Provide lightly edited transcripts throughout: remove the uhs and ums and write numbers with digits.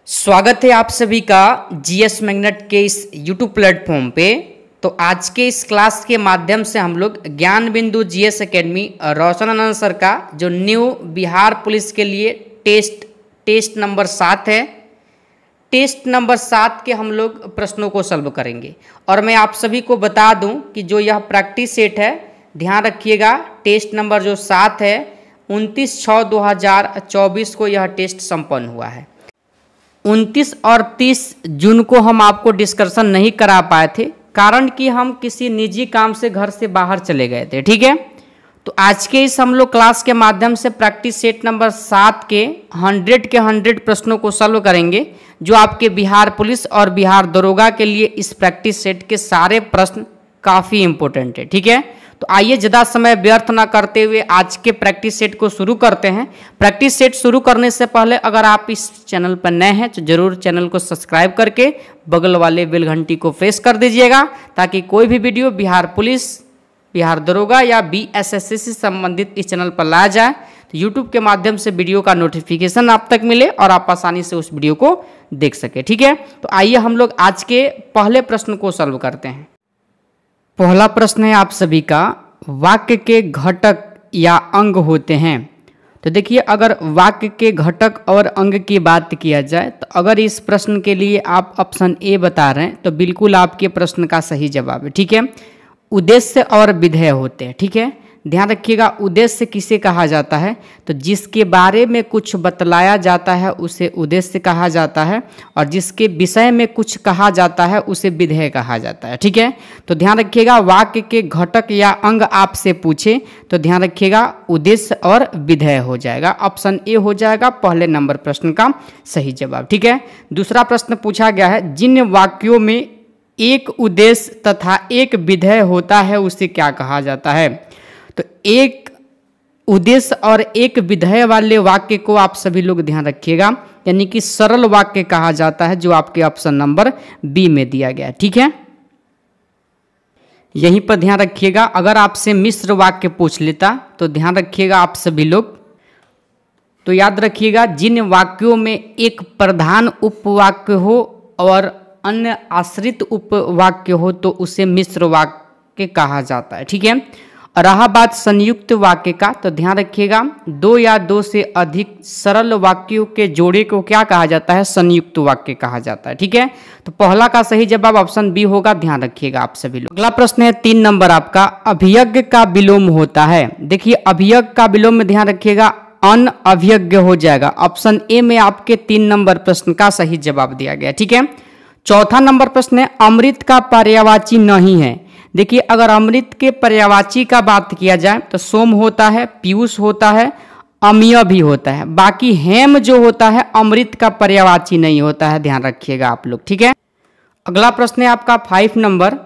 स्वागत है आप सभी का जीएस मैग्नेट के इस यूट्यूब प्लेटफॉर्म पे। तो आज के इस क्लास के माध्यम से हम लोग ज्ञान बिंदु जीएस एकेडमी रोशन आनंद सर का जो न्यू बिहार पुलिस के लिए टेस्ट नंबर 7 है, टेस्ट नंबर 7 के हम लोग प्रश्नों को सॉल्व करेंगे। और मैं आप सभी को बता दूं कि जो यह प्रैक्टिस सेट है, ध्यान रखिएगा, टेस्ट नंबर जो 7 है 29/6/2024 को यह टेस्ट संपन्न हुआ है। 29 और 30 जून को हम आपको डिस्कशन नहीं करा पाए थे, कारण कि हम किसी निजी काम से घर से बाहर चले गए थे। ठीक है, तो आज के इस हम लोग क्लास के माध्यम से प्रैक्टिस सेट नंबर 7 के 100 प्रश्नों को सॉल्व करेंगे, जो आपके बिहार पुलिस और बिहार दरोगा के लिए इस प्रैक्टिस सेट के सारे प्रश्न काफ़ी इंपॉर्टेंट है। ठीक है, तो आइए ज़्यादा समय व्यर्थ ना करते हुए आज के प्रैक्टिस सेट को शुरू करते हैं। प्रैक्टिस सेट शुरू करने से पहले अगर आप इस चैनल पर नए हैं तो ज़रूर चैनल को सब्सक्राइब करके बगल वाले बेल घंटी को प्रेस कर दीजिएगा, ताकि कोई भी वीडियो बिहार पुलिस, बिहार दरोगा या BSSC से संबंधित इस चैनल पर लाया जाए तो यूट्यूब के माध्यम से वीडियो का नोटिफिकेशन आप तक मिले और आप आसानी से उस वीडियो को देख सके। ठीक है, तो आइए हम लोग आज के पहले प्रश्न को सॉल्व करते हैं। पहला प्रश्न है आप सभी का, वाक्य के घटक या अंग होते हैं। तो देखिए, अगर वाक्य के घटक और अंग की बात किया जाए तो अगर इस प्रश्न के लिए आप ऑप्शन ए बता रहे हैं तो बिल्कुल आपके प्रश्न का सही जवाब है। ठीक है, उद्देश्य और विधेय होते हैं। ठीक है, ध्यान रखिएगा, उद्देश्य किसे कहा जाता है तो जिसके बारे में कुछ बतलाया जाता है उसे उद्देश्य कहा जाता है, और जिसके विषय में कुछ कहा जाता है उसे विधेय कहा जाता है। ठीक है, तो ध्यान रखिएगा, वाक्य के घटक या अंग आपसे पूछे तो ध्यान रखिएगा उद्देश्य और विधेय हो जाएगा। ऑप्शन ए हो जाएगा पहले नंबर प्रश्न का सही जवाब। ठीक है, दूसरा प्रश्न पूछा गया है, जिन वाक्यों में एक उद्देश्य तथा एक विधेय होता है उसे क्या कहा जाता है। तो एक उद्देश्य और एक विधेय वाले वाक्य को आप सभी लोग ध्यान रखिएगा, यानी कि सरल वाक्य कहा जाता है, जो आपके ऑप्शन नंबर बी में दिया गया है। ठीक है, यहीं पर ध्यान रखिएगा, अगर आपसे मिश्र वाक्य पूछ लेता तो ध्यान रखिएगा आप सभी लोग, तो याद रखिएगा, जिन वाक्यों में एक प्रधान उपवाक्य हो और अन्य आश्रित उपवाक्य हो तो उसे मिश्र वाक्य कहा जाता है। ठीक है, रहा बात संयुक्त वाक्य का, तो ध्यान रखिएगा, दो या दो से अधिक सरल वाक्यों के जोड़े को क्या कहा जाता है, संयुक्त वाक्य कहा जाता है। ठीक है, तो पहला का सही जवाब ऑप्शन बी होगा, ध्यान रखिएगा आप सभी लोग। अगला प्रश्न है 3 नंबर आपका, अभियज्ञ का विलोम होता है। देखिए, अभियज्ञ का विलोम में ध्यान रखिएगा अनअभियज्ञ हो जाएगा। ऑप्शन ए में आपके 3 नंबर प्रश्न का सही जवाब दिया गया। ठीक है, चौथा नंबर प्रश्न है, अमृत का पर्यायवाची नहीं है। देखिए, अगर अमृत के पर्यायवाची का बात किया जाए तो सोम होता है, पीयूष होता है, अमीय भी होता है। बाकी हेम जो होता है अमृत का पर्यायवाची नहीं होता है, ध्यान रखिएगा आप लोग। ठीक है, अगला प्रश्न है आपका 5 नंबर,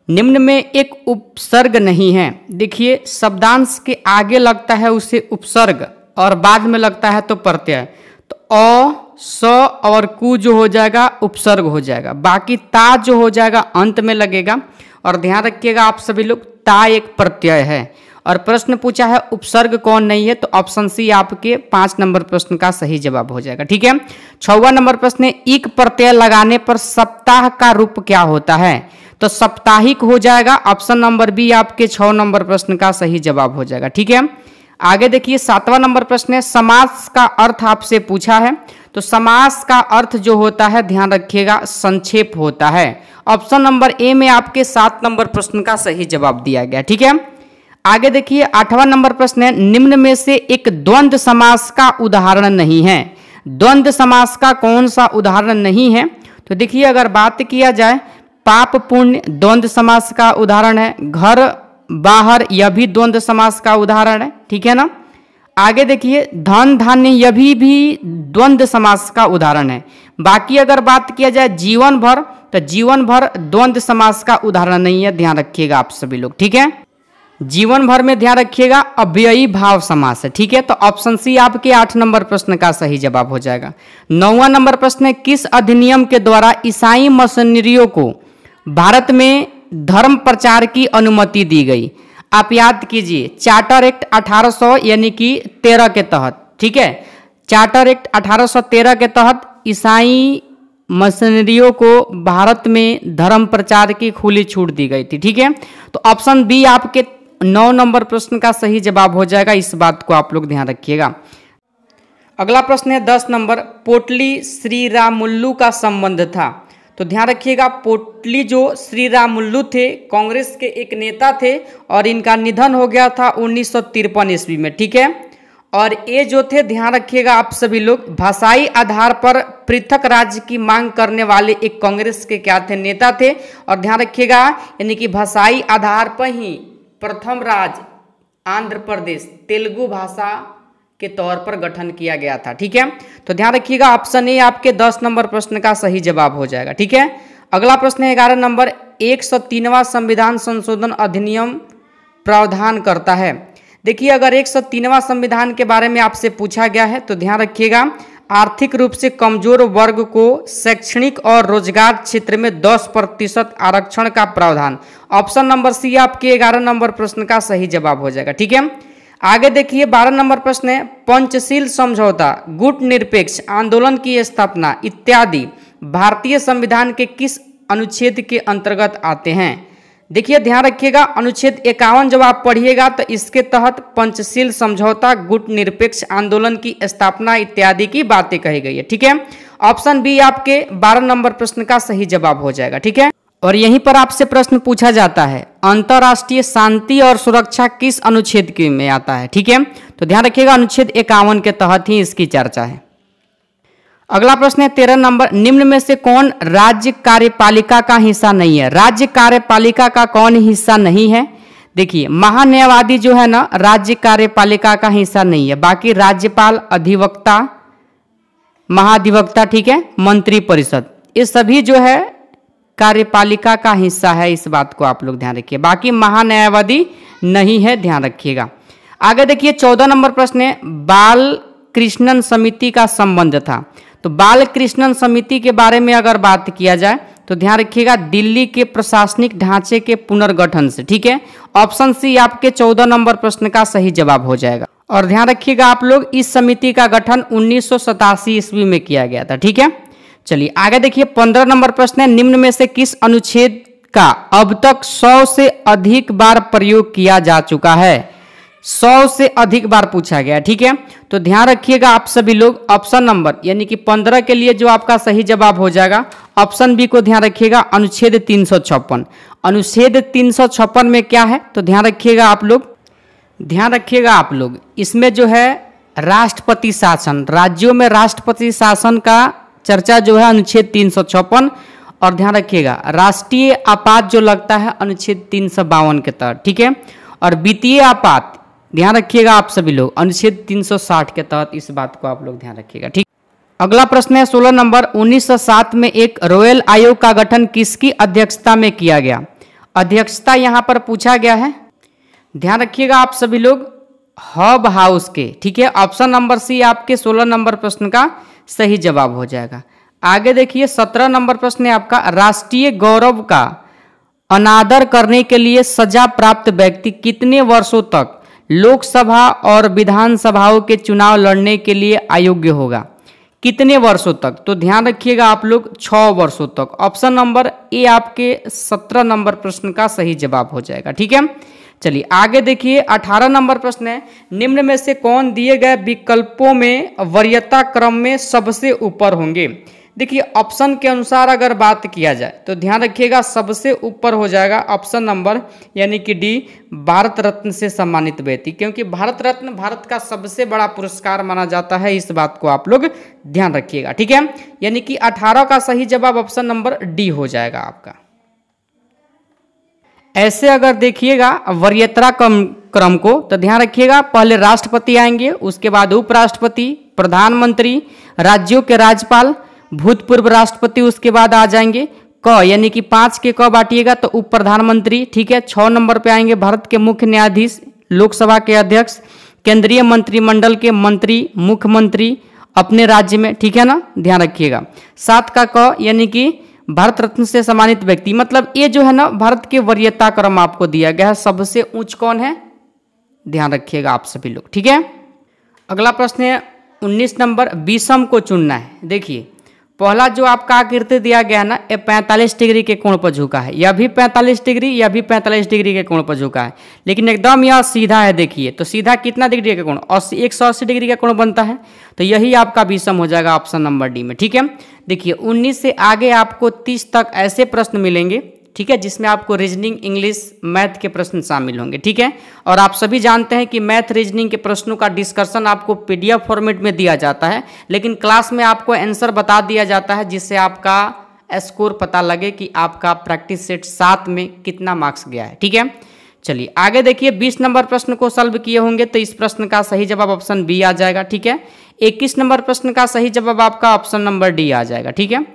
निम्न में एक उपसर्ग नहीं है। देखिए, शब्दांश के आगे लगता है उसे उपसर्ग और बाद में लगता है तो प्रत्यय, तो अ, स और कु जो हो जाएगा उपसर्ग हो जाएगा, बाकी ता जो हो जाएगा अंत में लगेगा। और ध्यान रखिएगा आप सभी लोग, ता एक प्रत्यय है। और प्रश्न पूछा है उपसर्ग कौन नहीं है, तो ऑप्शन सी आपके 5 नंबर प्रश्न का सही जवाब हो जाएगा। ठीक है, 6वां नंबर प्रश्न है, इक प्रत्यय लगाने पर सप्ताह का रूप क्या होता है, तो साप्ताहिक हो जाएगा। ऑप्शन नंबर बी आपके 6 नंबर प्रश्न का सही जवाब हो जाएगा। ठीक है, आगे देखिए 7वां नंबर प्रश्न है, समास का अर्थ आपसे पूछा है, तो समास का अर्थ जो होता है ध्यान रखिएगा संक्षेप होता है। ऑप्शन नंबर ए में आपके 7 नंबर प्रश्न का सही जवाब दिया गया। ठीक है, आगे देखिए 8वां नंबर प्रश्न है, निम्न में से एक द्वंद्व समास का उदाहरण नहीं है। द्वंद्व समास का कौन सा उदाहरण नहीं है, तो देखिए, अगर बात किया जाए पाप पुण्य द्वंद्व समास का उदाहरण है, घर बाहर यह भी द्वंद्व समास का उदाहरण है। ठीक है ना, आगे देखिए धन धान्य यह भी द्वंद्व समास का उदाहरण है। बाकी अगर बात किया जाए जीवन भर, तो जीवन भर द्वंद्व समास का उदाहरण नहीं है, ध्यान रखिएगा आप सभी लोग। ठीक है, जीवन भर में ध्यान रखिएगा अव्ययी भाव समास है। ठीक है, तो ऑप्शन सी आपके 8 नंबर प्रश्न का सही जवाब हो जाएगा। 9वां नंबर प्रश्न है, किस अधिनियम के द्वारा ईसाई मिशनरियों को भारत में धर्म प्रचार की अनुमति दी गई। आप याद कीजिए, चार्टर एक्ट 1800 यानी कि 13 के तहत। ठीक है, चार्टर एक्ट 1813 के तहत ईसाई मशीनरियों को भारत में धर्म प्रचार की खुली छूट दी गई थी। ठीक है, तो ऑप्शन बी आपके 9 नंबर प्रश्न का सही जवाब हो जाएगा। इस बात को आप लोग ध्यान रखिएगा। अगला प्रश्न है 10 नंबर, पोटली श्रीरामुलु का संबंध था। तो ध्यान रखिएगा, पोटली जो श्रीरामुलु थे कांग्रेस के एक नेता थे और इनका निधन हो गया था 1953 ईस्वी में। ठीक है, और ये जो थे, ध्यान रखिएगा आप सभी लोग, भाषाई आधार पर पृथक राज्य की मांग करने वाले एक कांग्रेस के क्या थे, नेता थे। और ध्यान रखिएगा, यानी कि भाषाई आधार पर ही प्रथम राज्य आंध्र प्रदेश तेलुगु भाषा के तौर पर गठन किया गया था। ठीक है, तो ध्यान रखिएगा ऑप्शन ए आपके 10 नंबर प्रश्न का सही जवाब हो जाएगा। ठीक है, अगला प्रश्न है 11 नंबर, 103वां संविधान संशोधन अधिनियम प्रावधान करता है। देखिए, अगर 103वां संविधान के बारे में आपसे पूछा गया है तो ध्यान रखिएगा, आर्थिक रूप से कमजोर वर्ग को शैक्षणिक और रोजगार क्षेत्र में 10% आरक्षण का प्रावधान। ऑप्शन नंबर सी आपके 11 नंबर प्रश्न का सही जवाब हो जाएगा। ठीक है, आगे देखिए 12 नंबर प्रश्न है, पंचशील समझौता, गुट निरपेक्ष आंदोलन की स्थापना इत्यादि भारतीय संविधान के किस अनुच्छेद के अंतर्गत आते हैं। देखिए, ध्यान रखिएगा, अनुच्छेद 51 जब आप पढ़िएगा तो इसके तहत पंचशील समझौता, गुट निरपेक्ष आंदोलन की स्थापना इत्यादि की बातें कही गई है। ठीक है, ऑप्शन बी आपके 12 नंबर प्रश्न का सही जवाब हो जाएगा। ठीक है, और यहीं पर आपसे प्रश्न पूछा जाता है, अंतर्राष्ट्रीय शांति और सुरक्षा किस अनुच्छेद के में आता है। ठीक है, तो ध्यान रखिएगा, अनुच्छेद 51 के तहत ही इसकी चर्चा है। अगला प्रश्न है 13 नंबर, निम्न में से कौन राज्य कार्यपालिका का हिस्सा नहीं है। राज्य कार्यपालिका का कौन हिस्सा नहीं है। देखिए, महान्यायवादी जो है ना, राज्य कार्यपालिका का हिस्सा नहीं है। बाकी राज्यपाल, अधिवक्ता, महाधिवक्ता, ठीक है, मंत्री परिषद, ये सभी जो है कार्यपालिका का हिस्सा है। इस बात को आप लोग ध्यान रखिए। बाकी महान्यायवादी नहीं है, ध्यान रखिएगा। आगे देखिए 14 नंबर प्रश्न है, बाल कृष्णन समिति का संबंध था। तो बाल कृष्णन समिति के बारे में अगर बात किया जाए तो ध्यान रखिएगा, दिल्ली के प्रशासनिक ढांचे के पुनर्गठन से। ठीक है, ऑप्शन सी आपके 14 नंबर प्रश्न का सही जवाब हो जाएगा। और ध्यान रखिएगा आप लोग, इस समिति का गठन 1987 ईस्वी में किया गया था। ठीक है, चलिए आगे देखिए 15 नंबर प्रश्न है, निम्न में से किस अनुच्छेद का अब तक 100 से अधिक बार प्रयोग किया जा चुका है। 100 से अधिक बार पूछा गया। ठीक है, तो ध्यान रखिएगा आप सभी लोग, ऑप्शन नंबर यानी कि 15 के लिए जो आपका सही जवाब हो जाएगा, ऑप्शन बी को ध्यान रखिएगा, अनुच्छेद 356। अनुच्छेद 356 में क्या है तो ध्यान रखिएगा आप लोग, इसमें जो है राष्ट्रपति शासन, राज्यों में राष्ट्रपति शासन का चर्चा जो है अनुच्छेद 356। और ध्यान रखिएगा, राष्ट्रीय आपात जो लगता है अनुच्छेद 352 के तहत। ठीक है, और वित्तीय आपात ध्यान रखिएगा आप सभी लोग, अनुच्छेद 360 के तहत। इस बात को आप लोग ध्यान रखिएगा। ठीक, अगला प्रश्न है 16 नंबर, 1907 में एक रॉयल आयोग का गठन किसकी अध्यक्षता में किया गया। अध्यक्षता यहाँ पर पूछा गया है, ध्यान रखिएगा आप सभी लोग, हब हाउस के। ठीक है, ऑप्शन नंबर सी आपके 16 नंबर प्रश्न का सही जवाब हो जाएगा। आगे देखिए 17 नंबर प्रश्न है आपका, राष्ट्रीय गौरव का अनादर करने के लिए सजा प्राप्त व्यक्ति कितने वर्षों तक लोकसभा और विधानसभाओं के चुनाव लड़ने के लिए अयोग्य होगा। कितने वर्षों तक, तो ध्यान रखिएगा आप लोग 6 वर्षों तक। ऑप्शन नंबर ए आपके 17 नंबर प्रश्न का सही जवाब हो जाएगा। ठीक है, चलिए आगे देखिए 18 नंबर प्रश्न है, निम्न में से कौन दिए गए विकल्पों में वरीयता क्रम में सबसे ऊपर होंगे। देखिए, ऑप्शन के अनुसार अगर बात किया जाए तो ध्यान रखिएगा, सबसे ऊपर हो जाएगा ऑप्शन नंबर यानी कि डी, भारत रत्न से सम्मानित व्यक्ति, क्योंकि भारत रत्न भारत का सबसे बड़ा पुरस्कार माना जाता है। इस बात को आप लोग ध्यान रखिएगा। ठीक है, यानी कि 18 का सही जवाब ऑप्शन नंबर डी हो जाएगा आपका। ऐसे अगर देखिएगा वरीयता क्रम को तो ध्यान रखिएगा, पहले राष्ट्रपति आएंगे, उसके बाद उपराष्ट्रपति, प्रधानमंत्री, राज्यों के राज्यपाल, भूतपूर्व राष्ट्रपति, उसके बाद आ जाएंगे क, यानी कि 5 के क बांटिएगा तो उप प्रधानमंत्री। ठीक है, 6 नंबर पे आएंगे भारत के मुख्य न्यायाधीश, लोकसभा के अध्यक्ष, केंद्रीय मंत्रिमंडल के मंत्री, मुख्यमंत्री अपने राज्य में। ठीक है ना, ध्यान रखिएगा। 7 का क यानी कि भारत रत्न से सम्मानित व्यक्ति, मतलब ये जो है ना भारत के वरीयता क्रम आपको दिया गया है, सबसे ऊंच कौन है, ध्यान रखिएगा आप सभी लोग। ठीक है, अगला प्रश्न है 19 नंबर, विषम को चुनना है। देखिए, पहला जो आपका आकृति दिया गया ना, ये 45 डिग्री के कोण पर झुका है, यह भी 45 डिग्री, यह भी 45 डिग्री के कोण पर झुका है, लेकिन एकदम यह सीधा है। देखिए तो सीधा कितना डिग्री का कोण, 180 डिग्री का कोण बनता है। तो यही आपका विषम हो जाएगा ऑप्शन नंबर डी में। ठीक है, देखिए 19 से आगे आपको 30 तक ऐसे प्रश्न मिलेंगे, ठीक है, जिसमें आपको रीजनिंग, इंग्लिश, मैथ के प्रश्न शामिल होंगे। ठीक है, और आप सभी जानते हैं कि मैथ रीजनिंग के प्रश्नों का डिस्कशन आपको पीडीएफ फॉर्मेट में दिया जाता है, लेकिन क्लास में आपको आंसर बता दिया जाता है, जिससे आपका स्कोर पता लगे कि आपका प्रैक्टिस सेट 7 में कितना मार्क्स गया है। ठीक है, चलिए आगे देखिए 20 नंबर प्रश्न को सॉल्व किए होंगे, तो इस प्रश्न का सही जवाब ऑप्शन बी आ जाएगा। ठीक है, 21 नंबर प्रश्न का सही जवाब आपका ऑप्शन नंबर डी आ जाएगा। ठीक है,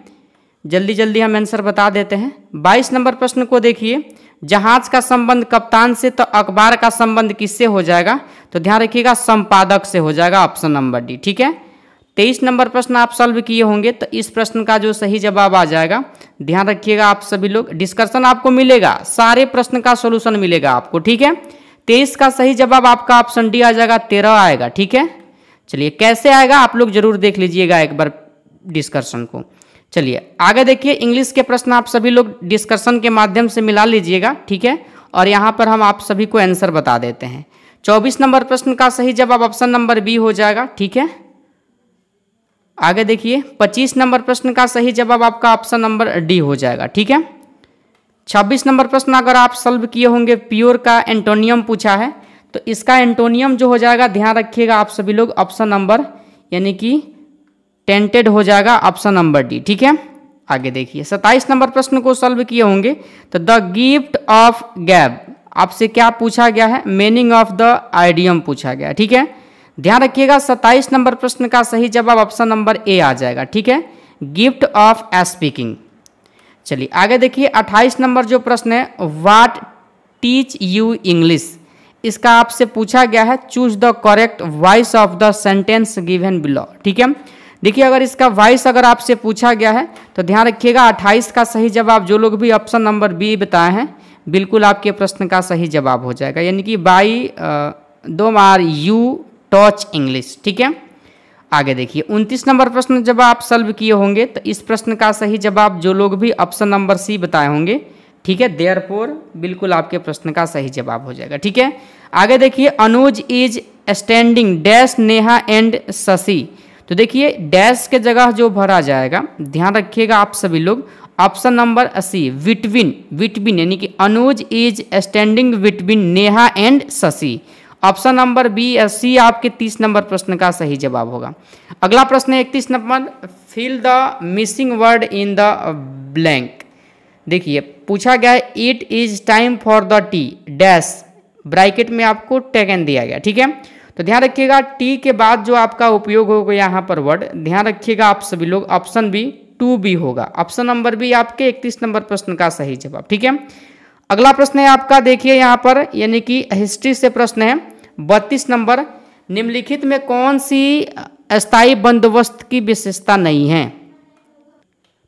जल्दी जल्दी हम आंसर बता देते हैं। 22 नंबर प्रश्न को देखिए, जहाज का संबंध कप्तान से तो अखबार का संबंध किससे हो जाएगा, तो ध्यान रखिएगा संपादक से हो जाएगा, ऑप्शन नंबर डी। ठीक है, 23 नंबर प्रश्न आप सॉल्व किए होंगे, तो इस प्रश्न का जो सही जवाब आ जाएगा, ध्यान रखिएगा आप सभी लोग, डिस्कशन आपको मिलेगा, सारे प्रश्न का सोल्यूशन मिलेगा आपको। ठीक है, 23 का सही जवाब आपका ऑप्शन डी आ जाएगा, 13 आएगा। ठीक है, चलिए कैसे आएगा आप लोग जरूर देख लीजिएगा एक बार डिस्कशन को। चलिए आगे देखिए, इंग्लिश के प्रश्न आप सभी लोग डिस्कशन के माध्यम से मिला लीजिएगा। ठीक है, और यहाँ पर हम आप सभी को आंसर बता देते हैं। 24 नंबर प्रश्न का सही जवाब ऑप्शन नंबर बी हो जाएगा। ठीक है, आगे देखिए 25 नंबर प्रश्न का सही जवाब आपका ऑप्शन नंबर डी हो जाएगा। ठीक है, 26 नंबर प्रश्न अगर आप सॉल्व किए होंगे, प्योर का एंटोनियम पूछा है, तो इसका एंटोनियम जो हो जाएगा, ध्यान रखिएगा आप सभी लोग, ऑप्शन नंबर यानी कि टेंटेड हो जाएगा, ऑप्शन नंबर डी। ठीक है, आगे देखिए 27 नंबर प्रश्न को सॉल्व किए होंगे, तो द गिफ्ट ऑफ गैब आपसे क्या पूछा गया है, मीनिंग ऑफ द आइडियम पूछा गया है। ठीक है, ध्यान रखिएगा 27 नंबर प्रश्न का सही जवाब ऑप्शन नंबर ए आ जाएगा। ठीक है, गिफ्ट ऑफ स्पीकिंग। चलिए आगे देखिए 28 नंबर जो प्रश्न है, व्हाट टीच यू इंग्लिश, इसका आपसे पूछा गया है, choose the correct voice of the sentence given below. ठीक है, देखिए अगर इसका वॉइस अगर आपसे पूछा गया है, तो ध्यान रखिएगा 28 का सही जवाब जो लोग भी ऑप्शन नंबर बी बताए हैं, बिल्कुल आपके प्रश्न का सही जवाब हो जाएगा, यानी कि by whom are you touch English. ठीक है, आगे देखिए 29 नंबर प्रश्न जब आप सॉल्व किए होंगे, तो इस प्रश्न का सही जवाब जो लोग भी ऑप्शन नंबर सी बताए होंगे, ठीक है, देयरफॉर बिल्कुल आपके प्रश्न का सही जवाब हो जाएगा। ठीक है, आगे देखिए Anuj is standing dash Neha and Shashi, तो देखिए डैश के जगह जो भरा जाएगा, ध्यान रखिएगा आप सभी लोग, option number C between, between यानी कि Anuj is standing between Neha and Shashi, option number B C आपके 30 नंबर प्रश्न का सही जवाब होगा। अगला प्रश्न है 31 number, fill the missing word in the blank. देखिए पूछा गया है, it is time for the T dash, bracket में आपको टेकन दिया गया। ठीक है, तो ध्यान रखिएगा टी के बाद जो आपका उपयोग होगा यहाँ पर वर्ड, ध्यान रखिएगा आप सभी लोग, ऑप्शन बी टू बी होगा, ऑप्शन नंबर बी आपके 31 नंबर प्रश्न का सही जवाब। ठीक है, अगला प्रश्न है आपका, देखिए यहाँ पर यानी कि हिस्ट्री से प्रश्न है 32 नंबर, निम्नलिखित में कौन सी अस्थायी बंदोबस्त की विशेषता नहीं है,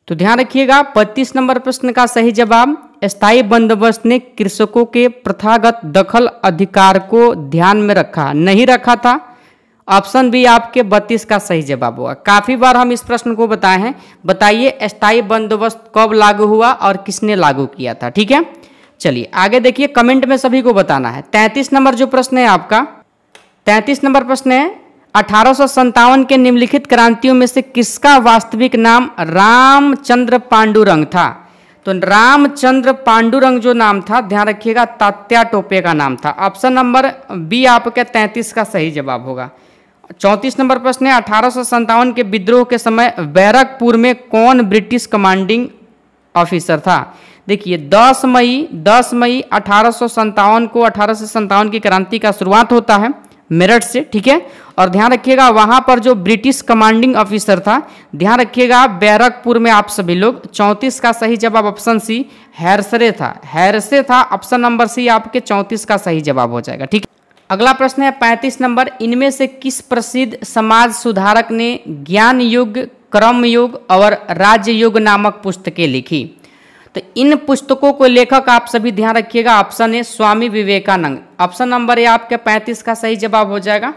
तो ध्यान रखिएगा 32 नंबर प्रश्न का सही जवाब, स्थायी बंदोबस्त ने कृषकों के प्रथागत दखल अधिकार को ध्यान में रखा नहीं रखा था, ऑप्शन बी आपके 32 का सही जवाब होगा। काफी बार हम इस प्रश्न को बताए हैं, बताइए स्थायी बंदोबस्त कब लागू हुआ और किसने लागू किया था। ठीक है, चलिए आगे देखिए, कमेंट में सभी को बताना है। 33 नंबर जो प्रश्न है आपका, 33 नंबर प्रश्न है, 1857 के निम्नलिखित क्रांतियों में से किसका वास्तविक नाम रामचंद्र पांडुरंग था, तो रामचंद्र पांडुरंग जो नाम था, ध्यान रखिएगा तात्या टोपे का नाम था, ऑप्शन नंबर बी आपके 33 का सही जवाब होगा। 34 नंबर प्रश्न है, 1857 के विद्रोह के समय बैरकपुर में कौन ब्रिटिश कमांडिंग ऑफिसर था। देखिए 10 मई 1857 को 1857 की क्रांति का शुरुआत होता है मेरठ से। ठीक है, और ध्यान रखिएगा वहां पर जो ब्रिटिश कमांडिंग ऑफिसर था, ध्यान रखिएगा बैरकपुर में आप सभी लोग, 34 का सही जवाब ऑप्शन सी हैरसरे था, हैरसे था, ऑप्शन नंबर सी आपके 34 का सही जवाब हो जाएगा। ठीक है, अगला प्रश्न है 35 नंबर, इनमें से किस प्रसिद्ध समाज सुधारक ने ज्ञान युग, कर्म युग और राजयोग नामक पुस्तकें लिखी, तो इन पुस्तकों को लेखक आप सभी ध्यान रखिएगा, ऑप्शन है Swami Vivekananda, option number A आपके 35 का सही जवाब हो जाएगा।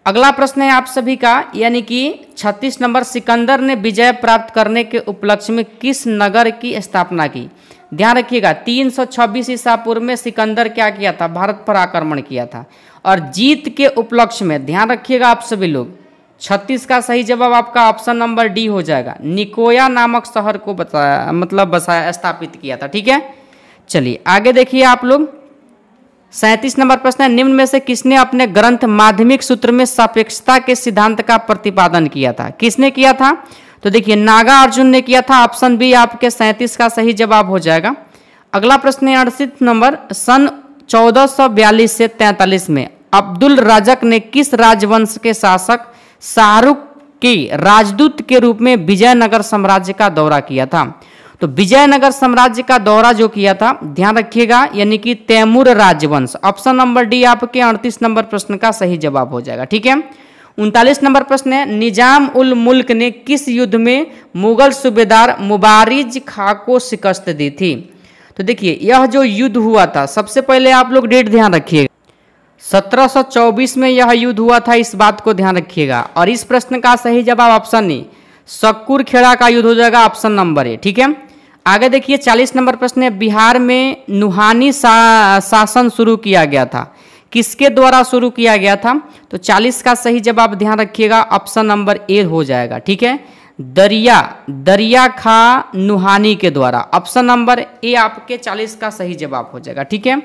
अगला प्रश्न है आप सभी का, यानी कि 36 नंबर, सिकंदर ने विजय प्राप्त करने के उपलक्ष्य में किस नगर की स्थापना की? ध्यान रखिएगा 326 ईसा पूर्व में सिकंदर क्या किया था? भारत पर आक्रमण किया था। और जीत के उपलक्ष्य में ध्यान रखिएगा आप सभी लोग, 36 का सही जवाब आपका ऑप्शन नंबर डी हो जाएगा। निकोया नामक शहर को बसाया स्थापित किया था। ठीक है, चलिए आगे देखिए आप लोग। 37 नंबर प्रश्न है, निम्न में से किसने अपने ग्रंथ माध्यमिक सूत्र में सापेक्षता के सिद्धांत का प्रतिपादन किया था? किसने किया था? तो देखिए नागार्जुन ने किया था। ऑप्शन बी आपके 37 का सही जवाब हो जाएगा। अगला प्रश्न है 38 नंबर, सन 1442 से 43 में अब्दुल रज़क ने किस राजवंश के शासक शाहरुख के राजदूत के रूप में विजयनगर साम्राज्य का दौरा किया था? तो विजयनगर साम्राज्य का दौरा जो किया था, ध्यान रखिएगा, यानी कि तैमूर राजवंश। ऑप्शन नंबर डी आपके 38 नंबर प्रश्न का सही जवाब हो जाएगा। ठीक है, 39 नंबर प्रश्न है, निजाम उल मुल्क ने किस युद्ध में मुगल सूबेदार मुबारिज खां को शिकस्त दी थी? तो देखिए यह जो युद्ध हुआ था, सबसे पहले आप लोग डेट ध्यान रखिएगा, 1724 में यह युद्ध हुआ था, इस बात को ध्यान रखिएगा। और इस प्रश्न का सही जवाब ऑप्शन ए सक्कुर खेड़ा का युद्ध हो जाएगा, ऑप्शन नंबर ए। ठीक है, आगे देखिए 40 नंबर प्रश्न है, बिहार में नुहानी शासन शुरू किया गया था, किसके द्वारा शुरू किया गया था? तो 40 का सही जवाब ध्यान रखिएगा, ऑप्शन नंबर ए हो जाएगा। ठीक है, दरिया खां नुहानी के द्वारा, ऑप्शन नंबर ए आपके 40 का सही जवाब हो जाएगा। ठीक है,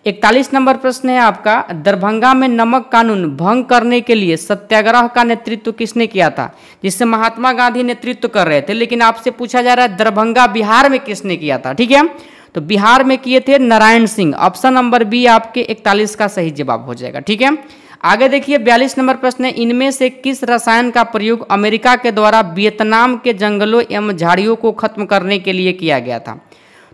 41 नंबर प्रश्न है आपका, दरभंगा में नमक कानून भंग करने के लिए सत्याग्रह का नेतृत्व किसने किया था? जिससे महात्मा गांधी नेतृत्व कर रहे थे, लेकिन आपसे पूछा जा रहा है दरभंगा बिहार में किसने किया था? ठीक है, तो बिहार में किए थे Narayan Singh. Option number B आपके 41 का सही जवाब हो जाएगा। ठीक है, आगे देखिए 42 नंबर प्रश्न है, इनमें से किस रसायन का प्रयोग अमेरिका के द्वारा वियतनाम के जंगलों एवं झाड़ियों को खत्म करने के लिए किया गया था?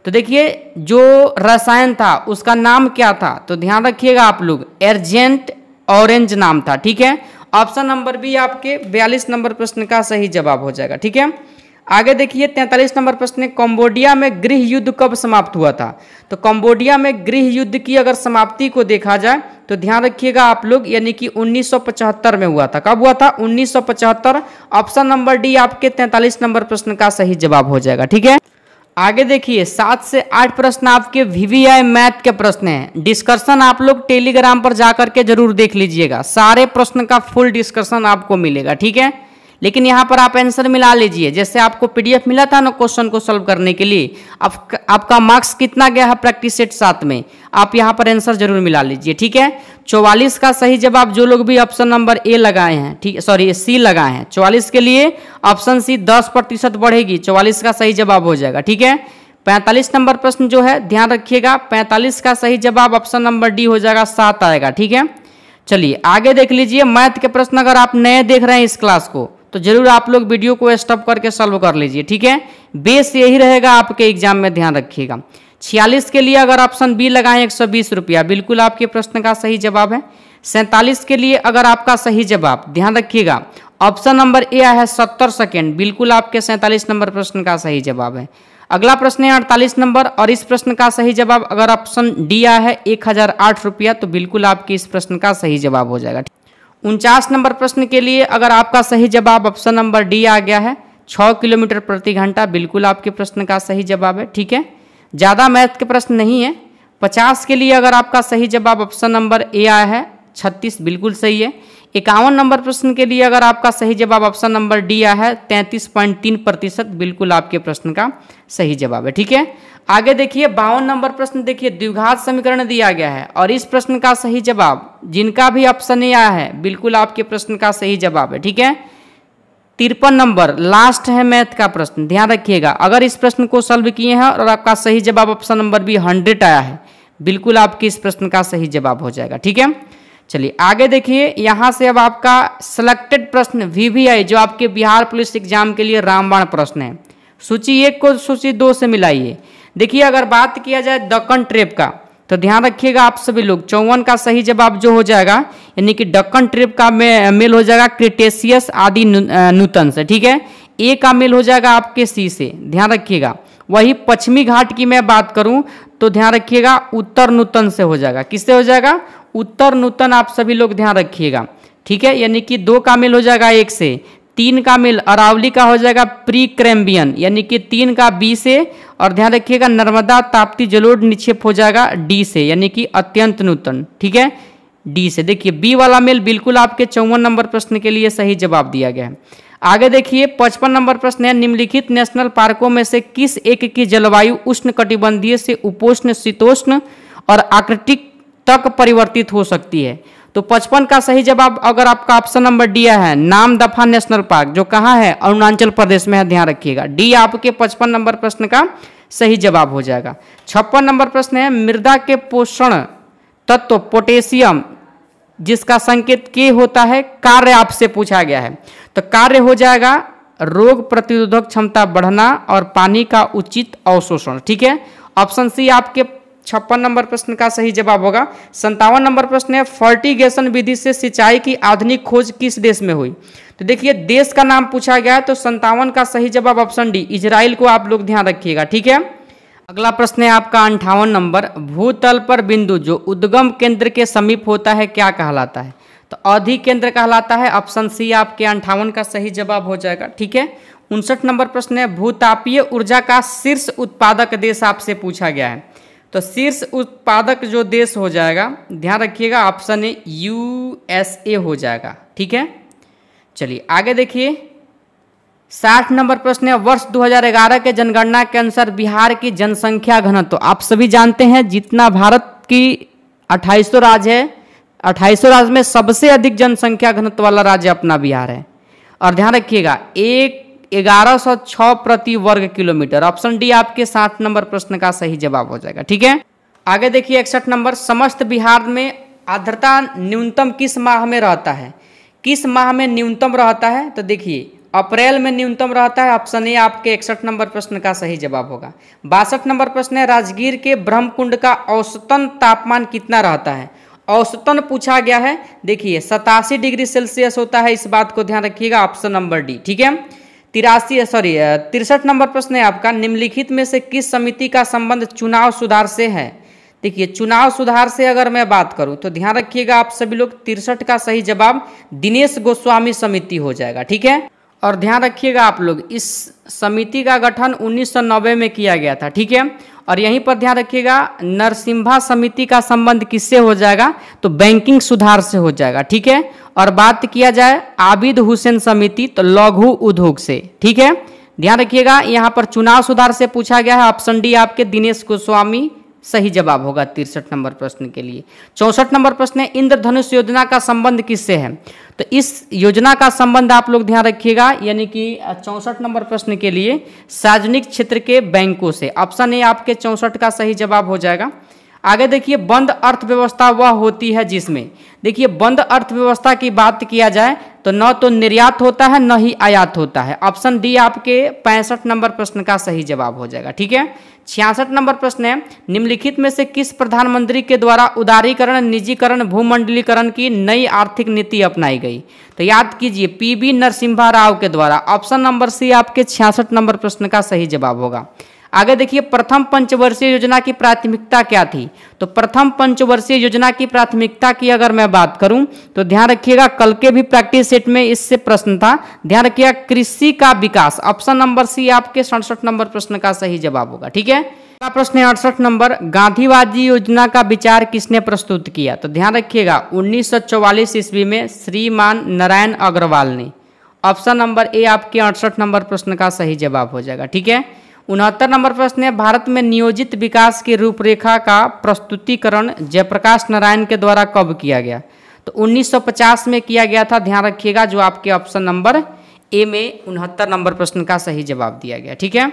तो देखिए जो रसायन था उसका नाम क्या था? तो ध्यान रखिएगा आप लोग, एजेंट ऑरेंज नाम था। ठीक है, ऑप्शन नंबर बी आपके 42 नंबर प्रश्न का सही जवाब हो जाएगा। ठीक है, आगे देखिए 43 नंबर प्रश्न है, कंबोडिया में गृह युद्ध कब समाप्त हुआ था? तो कंबोडिया में गृह युद्ध की अगर समाप्ति को देखा जाए तो ध्यान रखिएगा आप लोग, यानी कि 1975 में हुआ था। कब हुआ था? 1975। ऑप्शन नंबर डी आपके 43 नंबर प्रश्न का सही जवाब हो जाएगा। ठीक है, आगे देखिए 7 से 8 प्रश्न आपके वीवीआई मैथ के प्रश्न हैं। डिस्कशन आप लोग टेलीग्राम पर जाकर के जरूर देख लीजिएगा, सारे प्रश्न का फुल डिस्कशन आपको मिलेगा। ठीक है, लेकिन यहाँ पर आप आंसर मिला लीजिए, जैसे आपको पीडीएफ मिला था ना क्वेश्चन को सॉल्व करने के लिए, आपका मार्क्स कितना गया है प्रैक्टिस सेट 7 में, आप यहाँ पर आंसर जरूर मिला लीजिए। ठीक है, 44 का सही जवाब जो लोग भी ऑप्शन नंबर ए लगाए हैं, ठीक, सॉरी सी लगाए हैं, 44 के लिए ऑप्शन सी 10% बढ़ेगी, 44 का सही जवाब हो जाएगा। ठीक है, 45 नंबर प्रश्न जो है ध्यान रखिएगा, 45 का सही जवाब ऑप्शन नंबर डी हो जाएगा, 7 आएगा। ठीक है, चलिए आगे देख लीजिए मैथ के प्रश्न। अगर आप नए देख रहे हैं इस क्लास को तो जरूर आप लोग वीडियो को स्टॉप करके सॉल्व कर लीजिए। ठीक है, बेस यही रहेगा आपके एग्जाम में, ध्यान रखिएगा। 46 के लिए अगर ऑप्शन बी लगाएं 120 रुपया, बिल्कुल आपके प्रश्न का सही जवाब है। 47 के लिए अगर आपका सही जवाब, ध्यान रखिएगा, ऑप्शन नंबर ए है 70 सेकेंड, बिल्कुल आपके 47 नंबर प्रश्न का सही जवाब है। अगला प्रश्न है 48 नंबर, और इस प्रश्न का सही जवाब अगर ऑप्शन डी है 1008 रुपया, तो बिल्कुल आपके इस प्रश्न का सही जवाब हो जाएगा। 49 नंबर प्रश्न के लिए अगर आपका सही जवाब ऑप्शन नंबर डी आ गया है 6 किलोमीटर प्रति घंटा, बिल्कुल आपके प्रश्न का सही जवाब है। ठीक है, ज़्यादा मैथ के प्रश्न नहीं है। 50 के लिए अगर आपका सही जवाब ऑप्शन नंबर ए आया है 36, बिल्कुल सही है। 51 नंबर प्रश्न के लिए अगर आपका सही जवाब ऑप्शन नंबर डी आया है 33.3%, बिल्कुल आपके प्रश्न का सही जवाब है। ठीक है, आगे देखिए 52 नंबर प्रश्न, देखिए द्विघात समीकरण दिया गया है, और इस प्रश्न का सही जवाब जिनका भी ऑप्शन ए आया है बिल्कुल आपके प्रश्न का सही जवाब है। ठीक है, 53 नंबर लास्ट है मैथ का प्रश्न, ध्यान रखिएगा। अगर इस प्रश्न को सॉल्व किए हैं और आपका सही जवाब ऑप्शन नंबर बी 100 आया है, बिल्कुल आपके इस प्रश्न का सही जवाब हो जाएगा। ठीक है, चलिए आगे देखिए, यहाँ से अब आपका सिलेक्टेड प्रश्न वीवीआई जो आपके बिहार पुलिस एग्जाम के लिए रामबाण प्रश्न है, सूची 1 को सूची 2 से मिलाइए। देखिए अगर बात किया जाए दक्कन ट्रेप का, तो ध्यान रखिएगा आप सभी लोग, 54 का सही जवाब जो हो जाएगा, यानी कि दक्कन ट्रेप का मेल हो जाएगा क्रिटेशियस आदि नूतन से। ठीक है, ए का मेल हो जाएगा आपके सी से, ध्यान रखिएगा। वही पश्चिमी घाट की मैं बात करूं तो ध्यान रखिएगा उत्तर नूतन से हो जाएगा। किससे हो जाएगा? उत्तर नूतन, आप सभी लोग ध्यान रखिएगा। ठीक है, यानी कि 2 का मेल हो जाएगा 1 से। 3 का मेल अरावली का हो जाएगा प्री कैम्ब्रियन, यानी कि 3 का बी से। और ध्यान रखिएगा नर्मदा ताप्ती जलोढ़ निक्षेप हो जाएगा डी से, यानी कि अत्यंत नूतन, ठीक है, डी से। देखिए बी वाला मेल बिल्कुल आपके 54 नंबर प्रश्न के लिए सही जवाब दिया गया है। आगे देखिए 55 नंबर प्रश्न है, निम्नलिखित नेशनल पार्कों में से किस एक की जलवायु उष्ण कटिबंधीय से उपोष्ण, शीतोष्ण और आर्कटिक तक परिवर्तित हो सकती है। तो 55 का सही जवाब अगर आपका ऑप्शन नंबर डी है, नामदफा नेशनल पार्क, जो कहाँ है, अरुणाचल प्रदेश में है, ध्यान रखिएगा। डी आपके 55 नंबर प्रश्न का सही जवाब हो जाएगा। 56 नंबर प्रश्न है, मृदा के पोषण तत्व पोटेशियम जिसका संकेत के होता है, कार्य आपसे पूछा गया है। तो कार्य हो जाएगा रोग प्रतिरोधक क्षमता बढ़ना और पानी का उचित अवशोषण, ठीक है। ऑप्शन सी आपके 56 नंबर प्रश्न का सही जवाब होगा। 57 नंबर प्रश्न है, फर्टिगेशन विधि से सिंचाई की आधुनिक खोज किस देश में हुई। तो देखिए देश का नाम पूछा गया है, तो 57 का सही जवाब ऑप्शन डी इजराइल को आप लोग ध्यान रखिएगा, ठीक है। अगला प्रश्न है आपका 58 नंबर, भूतल पर बिंदु जो उद्गम केंद्र के समीप होता है क्या कहलाता है। तो अधि केंद्र कहलाता है, ऑप्शन सी आपके 58 का सही जवाब हो जाएगा, ठीक है। 59 नंबर प्रश्न है, भूतापीय ऊर्जा का शीर्ष उत्पादक देश आपसे पूछा गया है। तो शीर्ष उत्पादक जो देश हो जाएगा, ध्यान रखिएगा ऑप्शन ए USA हो जाएगा, ठीक है। चलिए आगे देखिए 60 नंबर प्रश्न है, वर्ष 2011 के जनगणना के अनुसार बिहार की जनसंख्या घनत्व, तो आप सभी जानते हैं जितना भारत की 2800 राज्य है, 2800 राज्य में सबसे अधिक जनसंख्या घनत्व वाला राज्य अपना बिहार है। और ध्यान रखिएगा 1106 प्रति वर्ग किलोमीटर, ऑप्शन डी आपके 60 नंबर प्रश्न का सही जवाब हो जाएगा, ठीक है। आगे देखिए 61 नंबर, समस्त बिहार में आर्द्रता न्यूनतम किस माह में रहता है, किस माह में न्यूनतम रहता है। तो देखिए अप्रैल में न्यूनतम रहता है, ऑप्शन ए आपके 61 नंबर प्रश्न का सही जवाब होगा। 62 नंबर प्रश्न है, राजगीर के ब्रह्मकुंड का औसतन तापमान कितना रहता है। औसतन पूछा गया है, देखिए 87 डिग्री सेल्सियस होता है, इस बात को ध्यान रखिएगा, ऑप्शन नंबर डी, ठीक है। 63 नंबर प्रश्न है आपका, निम्नलिखित में से किस समिति का संबंध चुनाव सुधार से है। देखिए चुनाव सुधार से अगर मैं बात करूं तो ध्यान रखिएगा आप सभी लोग 63 का सही जवाब दिनेश गोस्वामी समिति हो जाएगा, ठीक है। और ध्यान रखिएगा आप लोग इस समिति का गठन 1990 में किया गया था, ठीक है। और यहीं पर ध्यान रखिएगा नरसिम्हा समिति का संबंध किससे हो जाएगा, तो बैंकिंग सुधार से हो जाएगा, ठीक है। और बात किया जाए आबिद हुसैन समिति तो लघु उद्योग से, ठीक है। ध्यान रखिएगा यहाँ पर चुनाव सुधार से पूछा गया है, ऑप्शन डी आपके दिनेश गोस्वामी सही जवाब होगा 63 नंबर प्रश्न के लिए। 64 नंबर प्रश्न है, इंद्रधनुष योजना का संबंध किससे है। तो इस योजना का संबंध आप लोग ध्यान रखिएगा, यानी कि 64 नंबर प्रश्न के लिए सार्वजनिक क्षेत्र के बैंकों से, ऑप्शन ए आपके 64 का सही जवाब हो जाएगा। आगे देखिए बंद अर्थव्यवस्था वह होती है जिसमें, देखिए बंद अर्थव्यवस्था की बात किया जाए तो न तो निर्यात होता है न ही आयात होता है, ऑप्शन डी आपके 65 नंबर प्रश्न का सही जवाब हो जाएगा, ठीक है। 66 नंबर प्रश्न है, निम्नलिखित में से किस प्रधानमंत्री के द्वारा उदारीकरण, निजीकरण, भूमंडलीकरण की नई आर्थिक नीति अपनाई गई। तो याद कीजिए PV नरसिम्हा राव के द्वारा, ऑप्शन नंबर सी आपके 66 नंबर प्रश्न का सही जवाब होगा। आगे देखिए प्रथम पंचवर्षीय योजना की प्राथमिकता क्या थी। तो प्रथम पंचवर्षीय योजना की प्राथमिकता की अगर मैं बात करूं तो ध्यान रखिएगा कल के भी प्रैक्टिस सेट में इससे प्रश्न था, ध्यान रखिएगा कृषि का विकास, ऑप्शन नंबर सी आपके 67 नंबर प्रश्न का सही जवाब होगा, ठीक है। अगला प्रश्न है 68 नंबर, गांधीवादी योजना का विचार किसने प्रस्तुत किया। तो ध्यान रखिएगा 1944 ईस्वी में श्रीमान नारायण अग्रवाल ने, ऑप्शन नंबर ए आपके 68 नंबर प्रश्न का सही जवाब हो जाएगा, ठीक है। 69 नंबर प्रश्न है, भारत में नियोजित विकास की रूपरेखा का प्रस्तुतिकरण जयप्रकाश नारायण के द्वारा कब किया गया। तो 1950 में किया गया था, ध्यान रखिएगा, जो आपके ऑप्शन नंबर ए में 69 नंबर प्रश्न का सही जवाब दिया गया, ठीक है।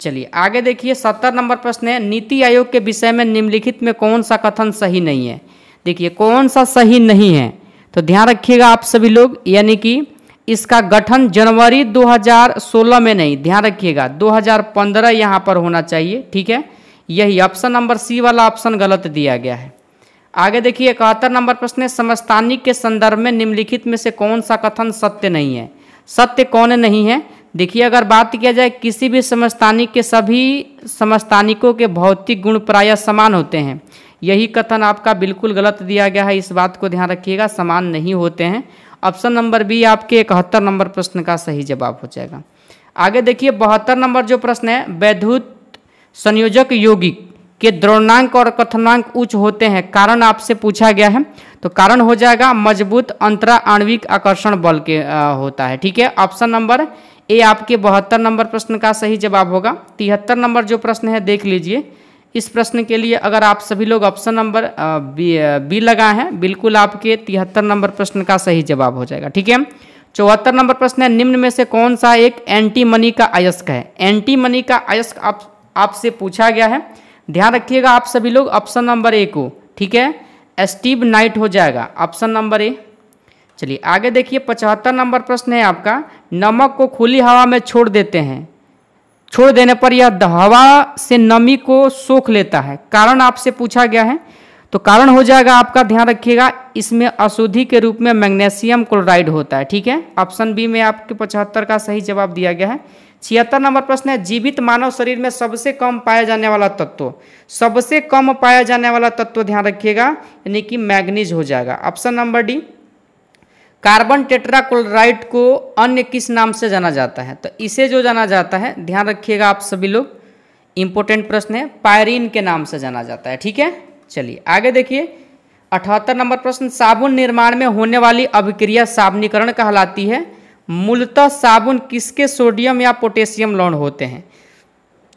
चलिए आगे देखिए 70 नंबर प्रश्न है, नीति आयोग के विषय में निम्नलिखित में कौन सा कथन सही नहीं है। देखिए कौन सा सही नहीं है, तो ध्यान रखिएगा आप सभी लोग, यानी कि इसका गठन जनवरी 2016 में नहीं, ध्यान रखिएगा 2015 यहाँ पर होना चाहिए, ठीक है। यही ऑप्शन नंबर सी वाला ऑप्शन गलत दिया गया है। आगे देखिए 71 नंबर प्रश्न है, समस्थानिक के संदर्भ में निम्नलिखित में से कौन सा कथन सत्य नहीं है। सत्य कौन नहीं है, देखिए अगर बात किया जाए किसी भी समस्थानिक के सभी समस्थानिकों के भौतिक गुण प्रायः समान होते हैं, यही कथन आपका बिल्कुल गलत दिया गया है, इस बात को ध्यान रखिएगा, समान नहीं होते हैं। ऑप्शन नंबर बी आपके 71 नंबर प्रश्न का सही जवाब हो जाएगा। आगे देखिए 72 नंबर जो प्रश्न है, वैद्युत संयोजक यौगिक के द्रव्यमानांक और कथनांक उच्च होते हैं, कारण आपसे पूछा गया है। तो कारण हो जाएगा मजबूत अंतरा आणविक आकर्षण बल के होता है। ठीक है, ऑप्शन नंबर ए आपके 72 नंबर प्रश्न का सही जवाब होगा। 73 नंबर जो प्रश्न है देख लीजिए, इस प्रश्न के लिए अगर आप सभी लोग ऑप्शन नंबर बी लगाए हैं, बिल्कुल आपके 73 नंबर प्रश्न का सही जवाब हो जाएगा। ठीक है, 74 नंबर प्रश्न है, निम्न में से कौन सा एक एंटी मनी का अयस्क है? एंटी मनी का अयस्क आपसे पूछा गया है, ध्यान रखिएगा आप सभी लोग ऑप्शन नंबर ए को। ठीक है, स्टीव नाइट हो जाएगा ऑप्शन नंबर ए। चलिए आगे देखिए 75 नंबर प्रश्न है आपका, नमक को खुली हवा में छोड़ देते हैं, छोड़ देने पर यह हवा से नमी को सोख लेता है, कारण आपसे पूछा गया है। तो कारण हो जाएगा आपका, ध्यान रखिएगा, इसमें अशुद्धि के रूप में मैग्नीशियम क्लोराइड होता है। ठीक है, ऑप्शन बी में आपके 75 का सही जवाब दिया गया है। 76 नंबर प्रश्न है, जीवित मानव शरीर में सबसे कम पाया जाने वाला तत्व, सबसे कम पाया जाने वाला तत्व ध्यान रखिएगा, यानी कि मैग्नीज हो जाएगा option number D. Carbon tetrachloride को अन्य किस नाम से जाना जाता है? तो इसे जो जाना जाता है, ध्यान रखिएगा आप सभी लोग, इंपॉर्टेंट प्रश्न है, पायरीन के नाम से जाना जाता है। ठीक है, चलिए आगे देखिए 78 नंबर प्रश्न, साबुन निर्माण में होने वाली अभिक्रिया साबुनीकरण कहलाती है, मूलतः साबुन किसके सोडियम या पोटेशियम लवण होते हैं?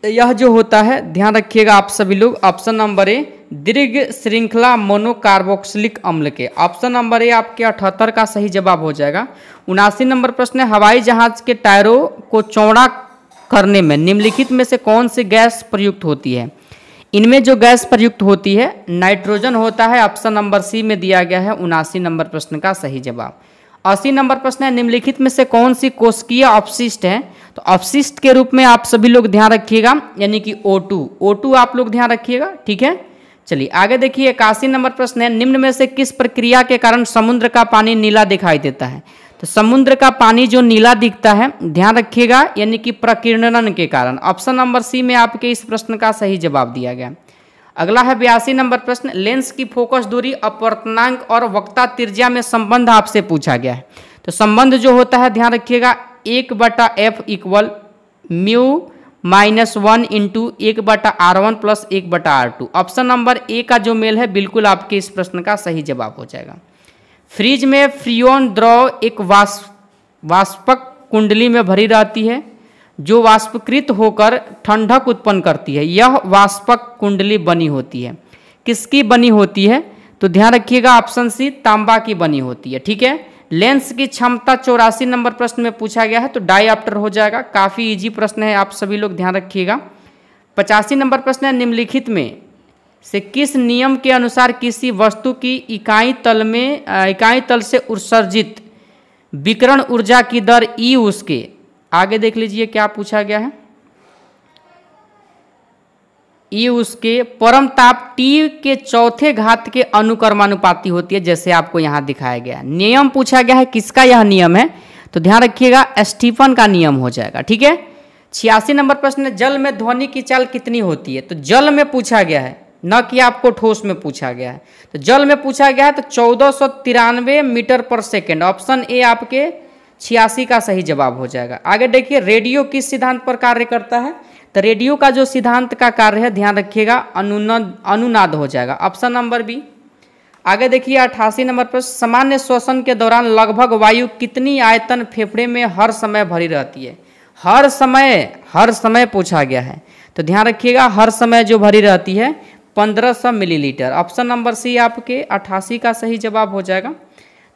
यह जो होता है, ध्यान रखिएगा आप सभी लोग, ऑप्शन नंबर ए दीर्घ श्रृंखला मोनोकार्बोक्सिलिक अम्ल के, ऑप्शन नंबर ए आपके 78 का सही जवाब हो जाएगा। 79 नंबर प्रश्न है, हवाई जहाज के टायरों को चौड़ा करने में निम्नलिखित में से कौन सी गैस प्रयुक्त होती है? इनमें जो गैस प्रयुक्त होती है नाइट्रोजन होता है, ऑप्शन नंबर सी में दिया गया है 79 नंबर प्रश्न का सही जवाब। 80 नंबर प्रश्न है, निम्नलिखित में से कौन सी कोशिकीय अपशिष्ट है? तो अपशिष्ट के रूप में आप सभी लोग ध्यान रखिएगा, यानी कि O2 आप लोग ध्यान रखिएगा। ठीक है, चलिए आगे देखिए 81 नंबर प्रश्न है, निम्न में से किस प्रक्रिया के कारण समुद्र का पानी नीला दिखाई देता है? तो समुद्र का पानी जो नीला दिखता है, ध्यान रखिएगा, यानी कि प्रकीर्णन के कारण, ऑप्शन नंबर सी में आपके इस प्रश्न का सही जवाब दिया गया। अगला है 82 नंबर प्रश्न, लेंस की फोकस दूरी, अपवर्तनांक और वक्ता त्रिज्या में संबंध आपसे पूछा गया है। तो संबंध जो होता है, ध्यान रखिएगा, 1/f equal mu -1 into 1/r1 plus 1/r2, option number A का जो मेल है बिल्कुल आपके इस प्रश्न का सही जवाब हो जाएगा। फ्रिज में फ्रीओन द्रव एक वाष्पक कुंडली में भरी रहती है, जो वाष्पकृत होकर ठंडक उत्पन्न करती है, यह वाष्पक कुंडली बनी होती है, किसकी बनी होती है? तो ध्यान रखिएगा ऑप्शन सी, तांबा की बनी होती है। ठीक है, लेंस की क्षमता 84 नंबर प्रश्न में पूछा गया है, तो डायऑप्टर हो जाएगा, काफ़ी इजी प्रश्न है, आप सभी लोग ध्यान रखिएगा। 85 नंबर प्रश्न है, निम्नलिखित में से किस नियम के अनुसार किसी वस्तु की इकाई तल से उत्सर्जित विकिरण ऊर्जा की दर ई उसके, आगे देख लीजिए क्या पूछा गया है, ई उसके परम ताप टी के चौथे घात के अनुक्रमानुपाती होती है, जैसे आपको यहाँ दिखाया गया। नियम पूछा गया है, किसका यह नियम है? तो ध्यान रखिएगा, स्टीफन का नियम हो जाएगा। ठीक है, 86 नंबर प्रश्न है, जल में ध्वनि की चाल कितनी होती है? तो जल में पूछा गया है, न कि आपको ठोस में पूछा गया है। तो जल में पूछा गया है, तो 1493 मीटर पर सेकेंड, ऑप्शन ए आपके 86 का सही जवाब हो जाएगा। आगे देखिए, रेडियो किस सिद्धांत पर कार्य करता है? तो रेडियो का जो सिद्धांत का कार्य है, ध्यान रखिएगा, अनुनाद हो जाएगा, ऑप्शन नंबर बी। आगे देखिए 88 नंबर पर, सामान्य श्वसन के दौरान लगभग वायु कितनी आयतन फेफड़े में हर समय भरी रहती है? हर समय पूछा गया है, तो ध्यान रखिएगा, हर समय जो भरी रहती है 1500 मिलीलीटर, ऑप्शन नंबर सी आपके 88 का सही जवाब हो जाएगा।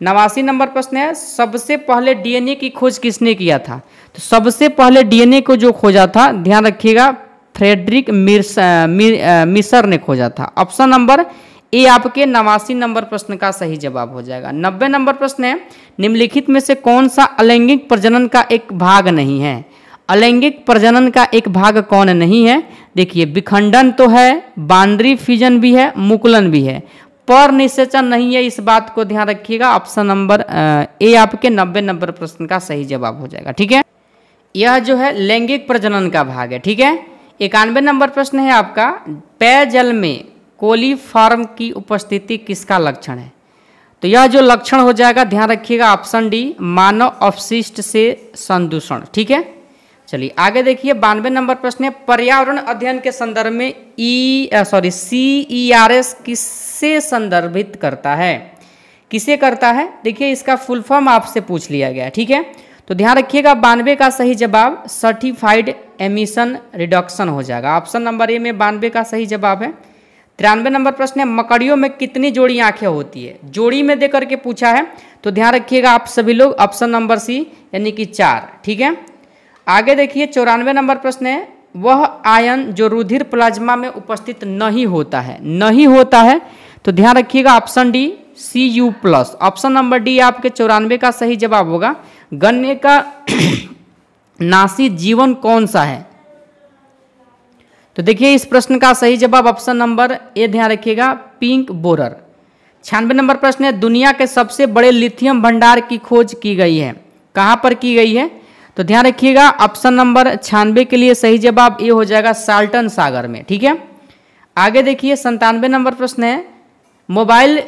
89 नंबर प्रश्न है, सबसे पहले डीएनए की खोज किसने किया था? तो सबसे पहले डीएनए को जो खोजा था, ध्यान रखिएगा, फ्रेडरिक मिसर ने खोजा था, ऑप्शन नंबर ए आपके 89 नंबर प्रश्न का सही जवाब हो जाएगा। 90 नंबर प्रश्न है, निम्नलिखित में से कौन सा अलैंगिक प्रजनन का एक भाग नहीं है? अलैंगिक प्रजनन का एक भाग कौन नहीं है? देखिए, विखंडन तो है, बाउंड्री फ्यूजन भी है, मुकुलन भी है, पर निषेचन नहीं है, इस बात को ध्यान रखिएगा, ऑप्शन नंबर ए आपके 90 नंबर प्रश्न का सही जवाब हो जाएगा। ठीक है, यह जो है लैंगिक प्रजनन का भाग है। ठीक है, 91 नंबर प्रश्न है आपका, पेयजल में कोलीफॉर्म की उपस्थिति किसका लक्षण है? तो यह जो लक्षण हो जाएगा, ध्यान रखिएगा ऑप्शन डी, मानव अपशिष्ट से संदूषण। ठीक है, चलिए आगे देखिए 92 नंबर प्रश्न है, पर्यावरण अध्ययन के संदर्भ में CERS किससे संदर्भित करता है? किसे करता है? देखिए इसका फुल फॉर्म आपसे पूछ लिया गया। ठीक है, तो ध्यान रखिएगा 92 का सही जवाब सर्टिफाइड एमिशन रिडक्शन हो जाएगा। ऑप्शन नंबर ए में 92 का सही जवाब है। 93 नंबर प्रश्न है, मकड़ियों में कितनी जोड़ी आंखें होती है? जोड़ी में देकर के पूछा है, तो ध्यान रखिएगा आप सभी लोग ऑप्शन नंबर सी यानी कि 4। ठीक है, आगे देखिए 94 नंबर प्रश्न है, वह आयन जो रुधिर प्लाज्मा में उपस्थित नहीं होता है, नहीं होता है, तो ध्यान रखिएगा option D Cu+। Option number D आपके 94 का सही जवाब होगा। गन्ने का नासी जीवन कौन सा है? तो देखिए इस प्रश्न का सही जवाब ऑप्शन नंबर ए, ध्यान रखिएगा, पिंक बोरर। 96 नंबर प्रश्न है, दुनिया के सबसे बड़े लिथियम भंडार की खोज की गई है, कहाँ पर की गई है? तो ध्यान रखिएगा ऑप्शन नंबर 96 के लिए सही जवाब ए हो जाएगा, साल्टन सागर में। ठीक है, आगे देखिए 97 नंबर प्रश्न है, मोबाइल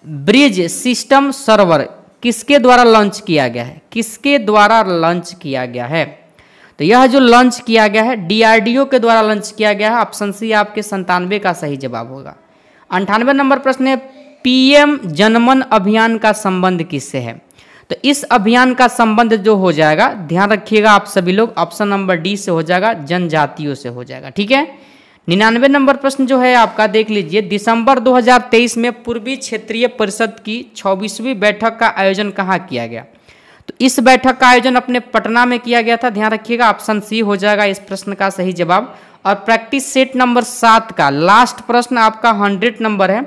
ब्रिज सिस्टम सर्वर किसके द्वारा लॉन्च किया गया है? किसके द्वारा लॉन्च किया गया है? तो यह जो लॉन्च किया गया है DRDO के द्वारा लॉन्च किया गया है। ऑप्शन सी आपके 97 का सही जवाब होगा। 98 नंबर प्रश्न है, PM जनमन अभियान का संबंध किससे है? तो इस अभियान का संबंध जो हो जाएगा, ध्यान रखिएगा आप सभी लोग, ऑप्शन नंबर डी से हो जाएगा, जनजातियों से हो जाएगा। ठीक है, 99 नंबर प्रश्न जो है आपका देख लीजिए, दिसंबर 2023 में पूर्वी क्षेत्रीय परिषद की 26वीं बैठक का आयोजन कहाँ किया गया? तो इस बैठक का आयोजन अपने पटना में किया गया था। ध्यान रखिएगा ऑप्शन सी हो जाएगा इस प्रश्न का सही जवाब। और प्रैक्टिस सेट नंबर 7 का लास्ट प्रश्न आपका 100 नंबर है,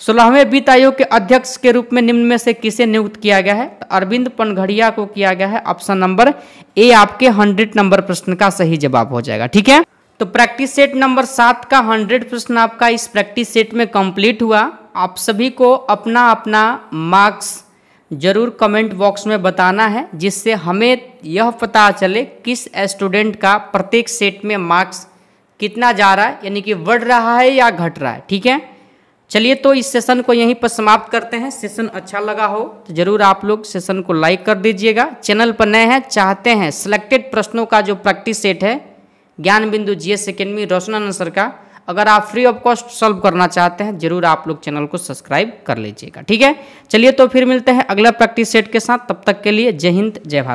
16वें वित्त आयोग के अध्यक्ष के रूप में निम्न में से किसे नियुक्त किया गया है? तो अरविंद पनघड़िया को किया गया है। ऑप्शन नंबर ए आपके 100 नंबर प्रश्न का सही जवाब हो जाएगा। ठीक है, तो प्रैक्टिस सेट नंबर 7 का 100 प्रश्न आपका इस प्रैक्टिस सेट में कंप्लीट हुआ। आप सभी को अपना अपना मार्क्स जरूर कमेंट बॉक्स में बताना है, जिससे हमें यह पता चले किस स्टूडेंट का प्रत्येक सेट में मार्क्स कितना जा रहा है, यानी कि बढ़ रहा है या घट रहा है। ठीक है, चलिए तो इस सेशन को यहीं पर समाप्त करते हैं। सेशन अच्छा लगा हो तो जरूर आप लोग सेशन को लाइक कर दीजिएगा। चैनल पर नए हैं, चाहते हैं सिलेक्टेड प्रश्नों का जो प्रैक्टिस सेट है ज्ञान बिंदु GS अकेडमी रोशनानंद सर का, अगर आप फ्री ऑफ कॉस्ट सॉल्व करना चाहते हैं, जरूर आप लोग चैनल को सब्सक्राइब कर लीजिएगा। ठीक है, चलिए तो फिर मिलते हैं अगला प्रैक्टिस सेट के साथ। तब तक के लिए जय हिंद, जय भारत।